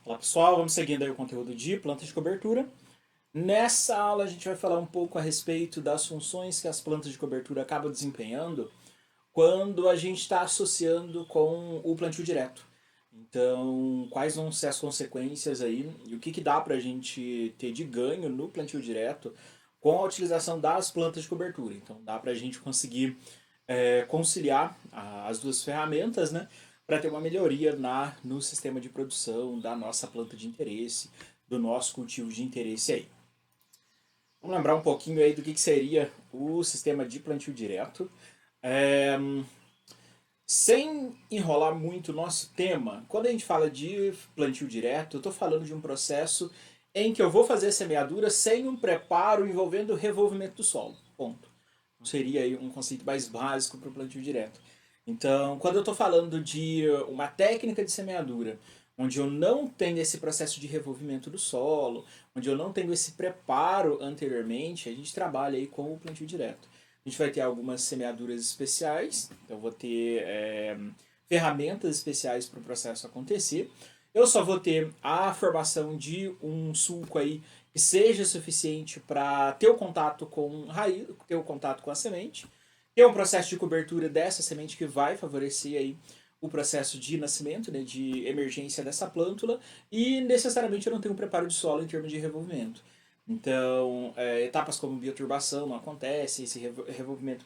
Olá pessoal, vamos seguindo aí o conteúdo de plantas de cobertura. Nessa aula a gente vai falar um pouco a respeito das funções que as plantas de cobertura acabam desempenhando quando a gente está associando com o plantio direto. Então, quais vão ser as consequências aí e o que dá para a gente ter de ganho no plantio direto com a utilização das plantas de cobertura. Então, dá para a gente conseguir conciliar as duas ferramentas, né, para ter uma melhoria no sistema de produção da nossa planta de interesse, do nosso cultivo de interesse aí. Vamos lembrar um pouquinho aí do que seria o sistema de plantio direto. É, Sem enrolar muito o nosso tema, quando a gente fala de plantio direto, eu estou falando de um processo em que eu vou fazer a semeadura sem um preparo envolvendo o revolvimento do solo. Ponto. Seria aí um conceito mais básico para o plantio direto. Então, quando eu estou falando de uma técnica de semeadura, onde eu não tenho esse processo de revolvimento do solo, onde eu não tenho esse preparo anteriormente, a gente trabalha aí com o plantio direto. A gente vai ter algumas semeaduras especiais, então eu vou ter ferramentas especiais para o processo acontecer. Eu só vou ter a formação de um sulco aí que seja suficiente para ter o contato com raiz, ter o contato com a semente, ter um processo de cobertura dessa semente que vai favorecer aí o processo de nascimento, né, de emergência dessa plântula, e necessariamente eu não tenho um preparo de solo em termos de revolvimento. Então, etapas como bioturbação não acontece, esse revolvimento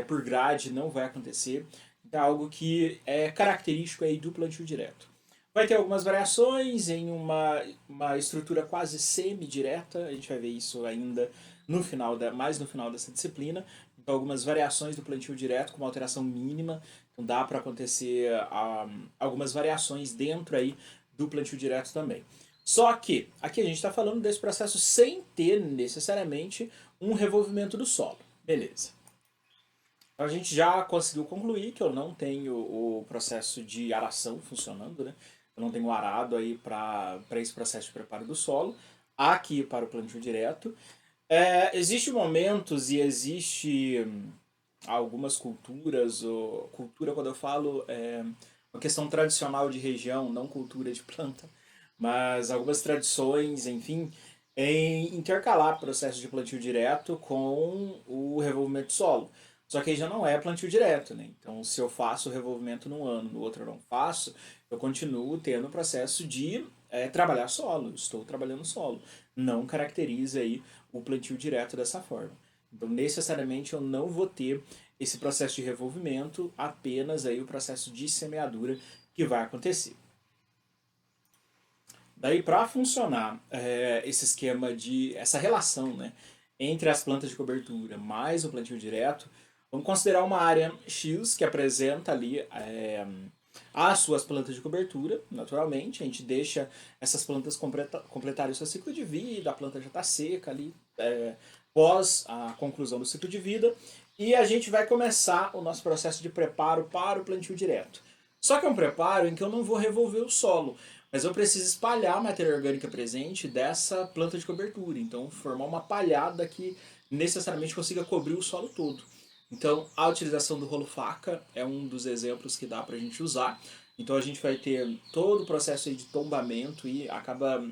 por grade não vai acontecer. Então, é algo que é característico aí do plantio direto. Vai ter algumas variações em uma estrutura quase semi-direta, a gente vai ver isso ainda mais no final dessa disciplina. Então, algumas variações do plantio direto com uma alteração mínima. Então, dá para acontecer algumas variações dentro aí do plantio direto também. Só que aqui a gente está falando desse processo sem ter necessariamente um revolvimento do solo. Beleza. Então a gente já conseguiu concluir que eu não tenho o processo de aração funcionando, né? Eu não tenho arado aí para esse processo de preparo do solo. Aqui para o plantio direto. Existem momentos e existe algumas culturas, ou cultura quando eu falo uma questão tradicional de região, não cultura de planta, mas algumas tradições, enfim, em intercalar processo de plantio direto com o revolvimento solo. Só que aí já não é plantio direto, né? Então, se eu faço o revolvimento num ano, no outro eu não faço, eu continuo tendo o processo de trabalhar solo. Estou trabalhando solo. Não caracteriza aí o plantio direto dessa forma. Então, necessariamente, eu não vou ter esse processo de revolvimento, apenas aí o processo de semeadura que vai acontecer. Daí, para funcionar esse esquema essa relação, né, entre as plantas de cobertura mais o plantio direto, vamos considerar uma área X que apresenta ali as suas plantas de cobertura, naturalmente. A gente deixa essas plantas completarem o seu ciclo de vida, a planta já está seca ali, pós a conclusão do ciclo de vida, e a gente vai começar o nosso processo de preparo para o plantio direto. Só que é um preparo em que eu não vou revolver o solo, mas eu preciso espalhar a matéria orgânica presente dessa planta de cobertura. Então, formar uma palhada que necessariamente consiga cobrir o solo todo. Então, a utilização do rolo faca é um dos exemplos que dá para a gente usar. Então, a gente vai ter todo o processo aí de tombamento e acaba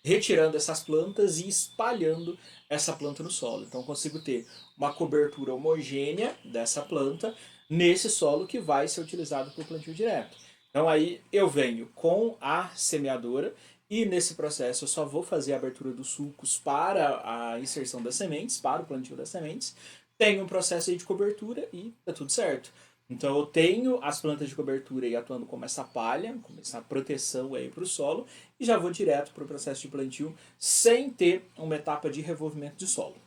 retirando essas plantas e espalhando essa planta no solo. Então, eu consigo ter uma cobertura homogênea dessa planta nesse solo que vai ser utilizado para o plantio direto. Então aí eu venho com a semeadora e nesse processo eu só vou fazer a abertura dos sulcos para a inserção das sementes, para o plantio das sementes. Tenho um processo aí de cobertura e tá tudo certo. Então eu tenho as plantas de cobertura aí atuando como essa palha, como essa proteção aí para o solo, e já vou direto para o processo de plantio sem ter uma etapa de revolvimento de solo.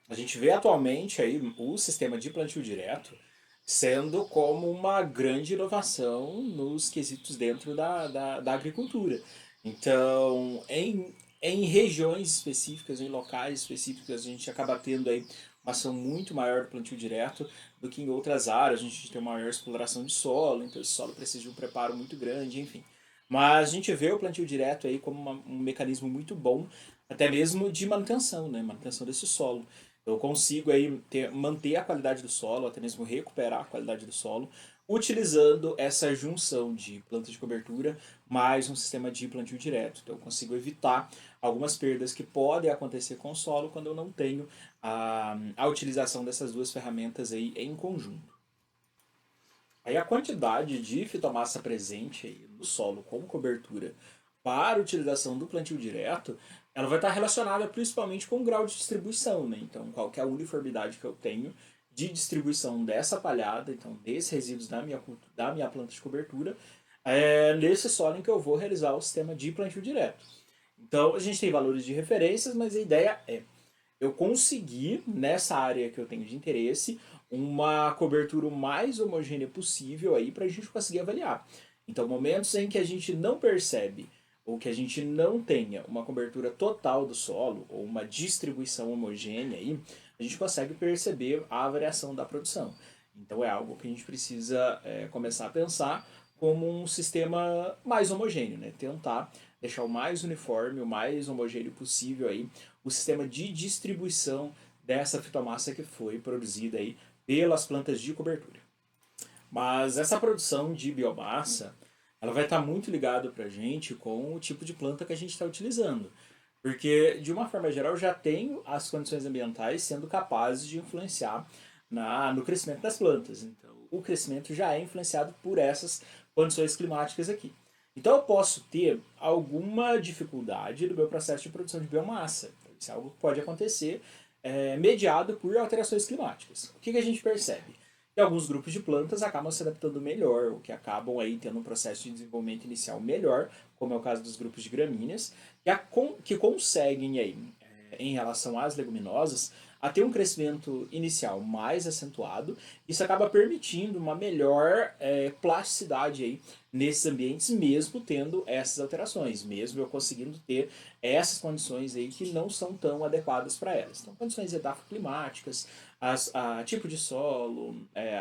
A gente vê atualmente aí o sistema de plantio direto sendo como uma grande inovação nos quesitos dentro da agricultura. Então, em regiões específicas, em locais específicos, a gente acaba tendo aí uma ação muito maior do plantio direto do que em outras áreas. A gente tem uma maior exploração de solo, então esse solo precisa de um preparo muito grande, enfim. Mas a gente vê o plantio direto aí como um mecanismo muito bom, até mesmo de manutenção, né? Manutenção desse solo. Eu consigo aí manter a qualidade do solo, até mesmo recuperar a qualidade do solo, utilizando essa junção de planta de cobertura mais um sistema de plantio direto. Então eu consigo evitar algumas perdas que podem acontecer com o solo quando eu não tenho a utilização dessas duas ferramentas aí em conjunto. Aí a quantidade de fitomassa presente aí no solo como cobertura para utilização do plantio direto, ela vai estar relacionada principalmente com o grau de distribuição, né? Então, qual que é a uniformidade que eu tenho de distribuição dessa palhada, então desses resíduos da minha planta de cobertura, nesse solo em que eu vou realizar o sistema de plantio direto. Então, a gente tem valores de referências, mas a ideia é eu conseguir, nessa área que eu tenho de interesse, uma cobertura o mais homogênea possível aí para a gente conseguir avaliar. Então, momentos em que a gente não percebe ou que a gente não tenha uma cobertura total do solo ou uma distribuição homogênea aí, a gente consegue perceber a variação da produção. Então é algo que a gente precisa começar a pensar como um sistema mais homogêneo, né? Tentar deixar o mais uniforme, o mais homogêneo possível aí o sistema de distribuição dessa fitomassa que foi produzida aí pelas plantas de cobertura. Mas essa produção de biomassa, ela vai estar muito ligada para a gente com o tipo de planta que a gente está utilizando. Porque, de uma forma geral, já tenho as condições ambientais sendo capazes de influenciar no crescimento das plantas. Então, o crescimento já é influenciado por essas condições climáticas aqui. Então, eu posso ter alguma dificuldade no meu processo de produção de biomassa. Isso é algo que pode acontecer mediado por alterações climáticas. O que a gente percebe? E alguns grupos de plantas acabam se adaptando melhor, ou que acabam aí tendo um processo de desenvolvimento inicial melhor, como é o caso dos grupos de gramíneas, que conseguem aí, em relação às leguminosas, a ter um crescimento inicial mais acentuado. Isso acaba permitindo uma melhor plasticidade aí nesses ambientes, mesmo tendo essas alterações, mesmo eu conseguindo ter essas condições aí que não são tão adequadas para elas. Então, condições edafoclimáticas, tipo de solo,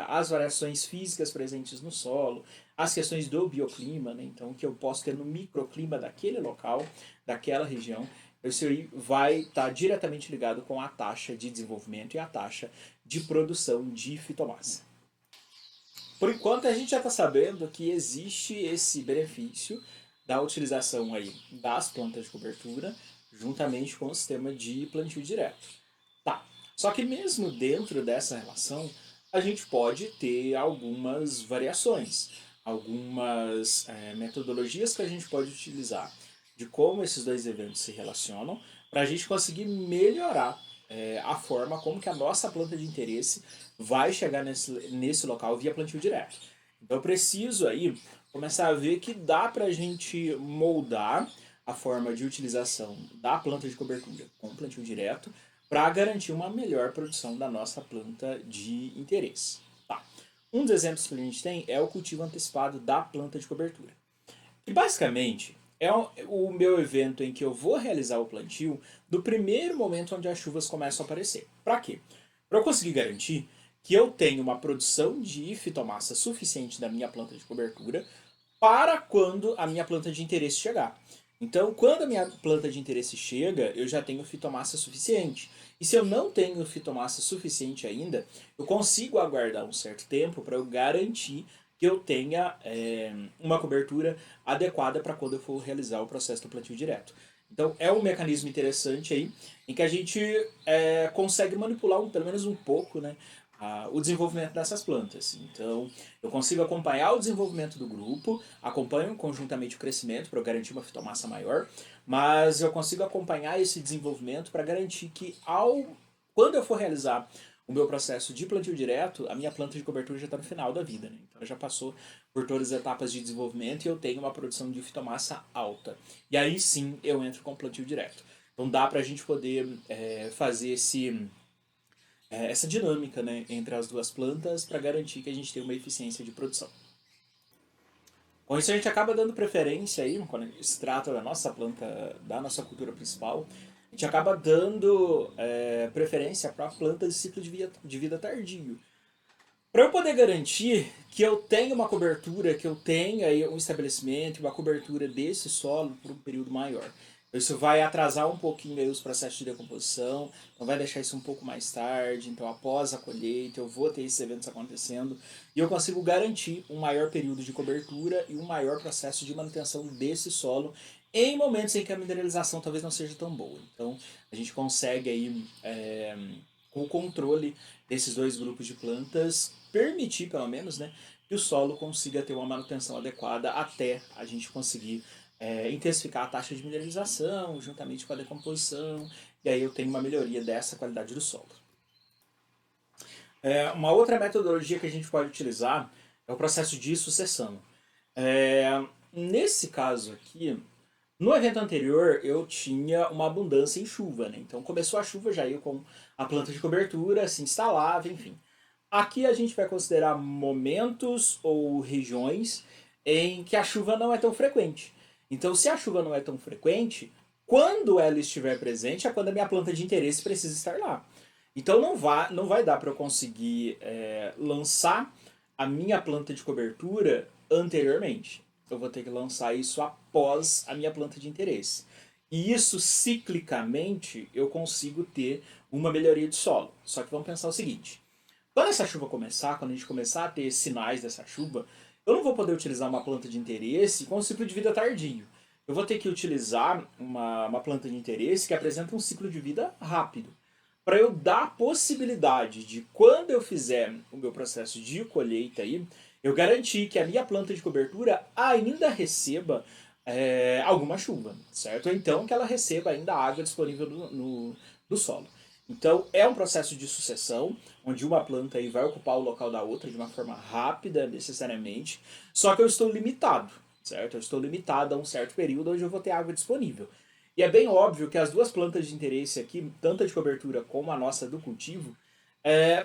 as variações físicas presentes no solo, as questões do bioclima, né? Então, que eu posso ter no microclima daquele local, daquela região, isso aí vai estar diretamente ligado com a taxa de desenvolvimento e a taxa de produção de fitomassa. Por enquanto, a gente já está sabendo que existe esse benefício da utilização aí das plantas de cobertura juntamente com o sistema de plantio direto. Tá. Só que mesmo dentro dessa relação, a gente pode ter algumas variações, algumas metodologias que a gente pode utilizar de como esses dois eventos se relacionam para a gente conseguir melhorar a forma como que a nossa planta de interesse vai chegar nesse local via plantio direto. Então eu preciso aí começar a ver que dá para a gente moldar a forma de utilização da planta de cobertura com plantio direto para garantir uma melhor produção da nossa planta de interesse. Tá. Um dos exemplos que a gente tem é o cultivo antecipado da planta de cobertura. E basicamente é o meu evento em que eu vou realizar o plantio do primeiro momento onde as chuvas começam a aparecer. Para quê? Para eu conseguir garantir que eu tenho uma produção de fitomassa suficiente da minha planta de cobertura para quando a minha planta de interesse chegar. Então, quando a minha planta de interesse chega, eu já tenho fitomassa suficiente. E se eu não tenho fitomassa suficiente ainda, eu consigo aguardar um certo tempo para eu garantir que eu tenha uma cobertura adequada para quando eu for realizar o processo do plantio direto. Então, é um mecanismo interessante aí, em que a gente consegue manipular pelo menos um pouco, né, o desenvolvimento dessas plantas. Então, eu consigo acompanhar o desenvolvimento do grupo, acompanho conjuntamente o crescimento para garantir uma fitomassa maior, mas eu consigo acompanhar esse desenvolvimento para garantir que quando eu for realizar o meu processo de plantio direto, a minha planta de cobertura já está no final da vida. Né? Então, ela já passou por todas as etapas de desenvolvimento e eu tenho uma produção de fitomassa alta. E aí sim eu entro com o plantio direto. Então dá para a gente poder fazer essa dinâmica, né, entre as duas plantas para garantir que a gente tenha uma eficiência de produção. Com isso a gente acaba dando preferência aí, quando se trata da nossa planta, da nossa cultura principal, a gente acaba dando preferência para plantas de ciclo de vida tardio. Para eu poder garantir que eu tenha uma cobertura, que eu tenha aí um estabelecimento, uma cobertura desse solo por um período maior. Isso vai atrasar um pouquinho aí os processos de decomposição, então vai deixar isso um pouco mais tarde, então após a colheita eu vou ter esses eventos acontecendo e eu consigo garantir um maior período de cobertura e um maior processo de manutenção desse solo em momentos em que a mineralização talvez não seja tão boa. Então a gente consegue aí, com o controle desses dois grupos de plantas, permitir pelo menos, né, que o solo consiga ter uma manutenção adequada até a gente conseguir intensificar a taxa de mineralização juntamente com a decomposição, e aí eu tenho uma melhoria dessa qualidade do solo. Uma outra metodologia que a gente pode utilizar é o processo de sucessão. Nesse caso aqui, no evento anterior eu tinha uma abundância em chuva, né? Então começou a chuva, já ia com a planta de cobertura, se instalava, enfim. Aqui a gente vai considerar momentos ou regiões em que a chuva não é tão frequente. Então, se a chuva não é tão frequente, quando ela estiver presente é quando a minha planta de interesse precisa estar lá. Então, não vai dar para eu conseguir lançar a minha planta de cobertura anteriormente. Eu vou ter que lançar isso após a minha planta de interesse. E isso, ciclicamente, eu consigo ter uma melhoria de solo. Só que vamos pensar o seguinte: quando essa chuva começar, quando a gente começar a ter sinais dessa chuva, eu não vou poder utilizar uma planta de interesse com um ciclo de vida tardio. Eu vou ter que utilizar uma planta de interesse que apresenta um ciclo de vida rápido. Para eu dar a possibilidade de, quando eu fizer o meu processo de colheita aí, eu garantir que a minha planta de cobertura ainda receba alguma chuva, certo? Ou então que ela receba ainda água disponível no solo. Então é um processo de sucessão, onde uma planta aí vai ocupar o local da outra de uma forma rápida, necessariamente, só que eu estou limitado, certo? Eu estou limitado a um certo período onde eu vou ter água disponível. E é bem óbvio que as duas plantas de interesse aqui, tanto a de cobertura como a nossa do cultivo,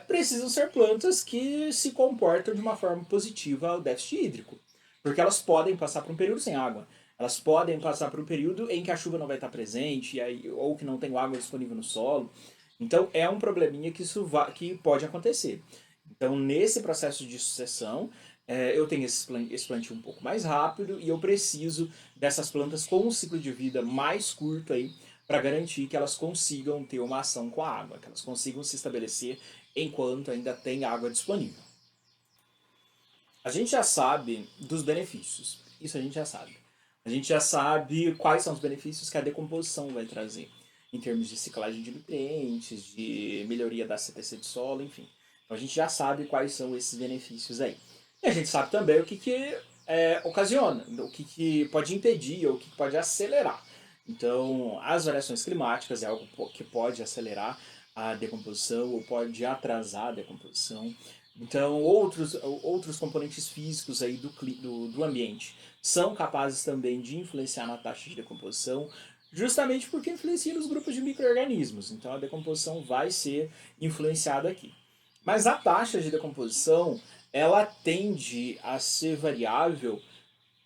precisam ser plantas que se comportam de uma forma positiva ao déficit hídrico. Porque elas podem passar por um período sem água. Elas podem passar por um período em que a chuva não vai estar presente, ou que não tem água disponível no solo. Então é um probleminha que pode acontecer. Então, nesse processo de sucessão, eu tenho esse plantio um pouco mais rápido e eu preciso dessas plantas com um ciclo de vida mais curto aí para garantir que elas consigam ter uma ação com a água, que elas consigam se estabelecer enquanto ainda tem água disponível. A gente já sabe dos benefícios, isso a gente já sabe. A gente já sabe quais são os benefícios que a decomposição vai trazer, em termos de ciclagem de nutrientes, de melhoria da CTC de solo, enfim. Então a gente já sabe quais são esses benefícios aí. E a gente sabe também o que ocasiona, o que pode impedir ou o que pode acelerar. Então, as variações climáticas é algo que pode acelerar a decomposição ou pode atrasar a decomposição. Então, outros componentes físicos aí do ambiente são capazes também de influenciar na taxa de decomposição, justamente porque influencia nos grupos de micro-organismos. Então, a decomposição vai ser influenciada aqui. Mas a taxa de decomposição, ela tende a ser variável,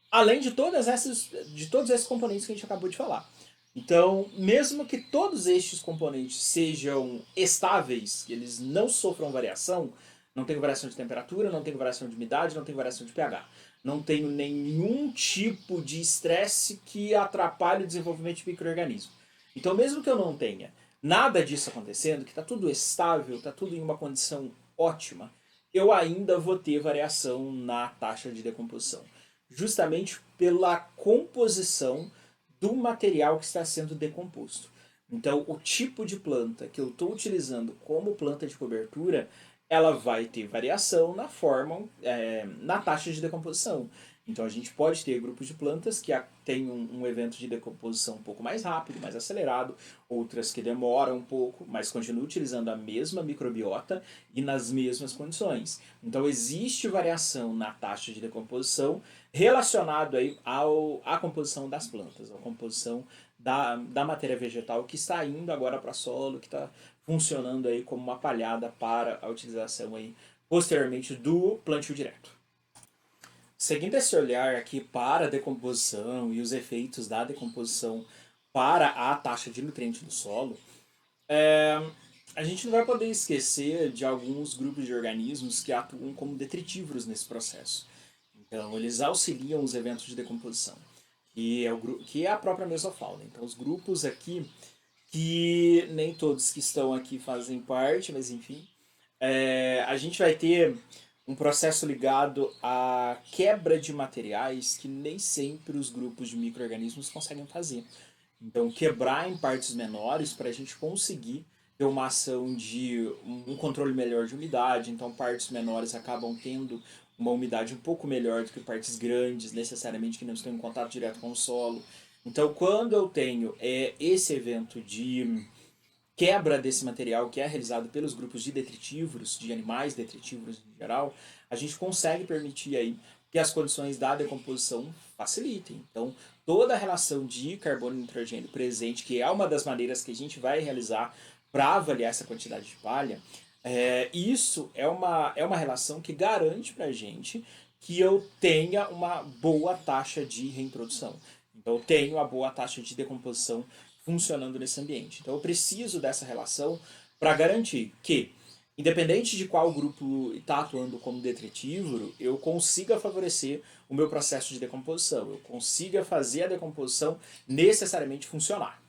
além de todos esses componentes que a gente acabou de falar. Então, mesmo que todos estes componentes sejam estáveis, que eles não sofram variação, não tenho variação de temperatura, não tenho variação de umidade, não tenho variação de pH, não tenho nenhum tipo de estresse que atrapalhe o desenvolvimento de micro-organismo. Então, mesmo que eu não tenha nada disso acontecendo, que está tudo estável, está tudo em uma condição ótima, eu ainda vou ter variação na taxa de decomposição, justamente pela composição do material que está sendo decomposto. Então, o tipo de planta que eu estou utilizando como planta de cobertura, ela vai ter variação na forma, na taxa de decomposição. Então, a gente pode ter grupos de plantas que têm um evento de decomposição um pouco mais rápido, mais acelerado, outras que demoram um pouco, mas continuam utilizando a mesma microbiota e nas mesmas condições. Então, existe variação na taxa de decomposição relacionado aí à composição das plantas, à composição da matéria vegetal que está indo agora para solo, que está funcionando aí como uma palhada para a utilização aí posteriormente do plantio direto. Seguindo esse olhar aqui para a decomposição e os efeitos da decomposição para a taxa de nutrientes do solo, a gente não vai poder esquecer de alguns grupos de organismos que atuam como detritívoros nesse processo. Então, eles auxiliam os eventos de decomposição. que é a própria mesofauna. Então, os grupos aqui, que nem todos que estão aqui fazem parte, mas enfim, a gente vai ter um processo ligado à quebra de materiais que nem sempre os grupos de micro-organismos conseguem fazer. Então, quebrar em partes menores para a gente conseguir ter uma ação de um controle melhor de umidade. Então, partes menores acabam tendo uma umidade um pouco melhor do que partes grandes, necessariamente que não estão em contato direto com o solo. Então, quando eu tenho esse evento de quebra desse material que é realizado pelos grupos de detritívoros, de animais detritívoros em geral, a gente consegue permitir aí que as condições da decomposição facilitem. Então, toda a relação de carbono e nitrogênio presente, que é uma das maneiras que a gente vai realizar para avaliar essa quantidade de palha, isso é uma relação que garante para a gente que eu tenha uma boa taxa de reintrodução. Então, eu tenho a boa taxa de decomposição funcionando nesse ambiente. Então eu preciso dessa relação para garantir que, independente de qual grupo está atuando como detritívoro, eu consiga favorecer o meu processo de decomposição, eu consiga fazer a decomposição necessariamente funcionar.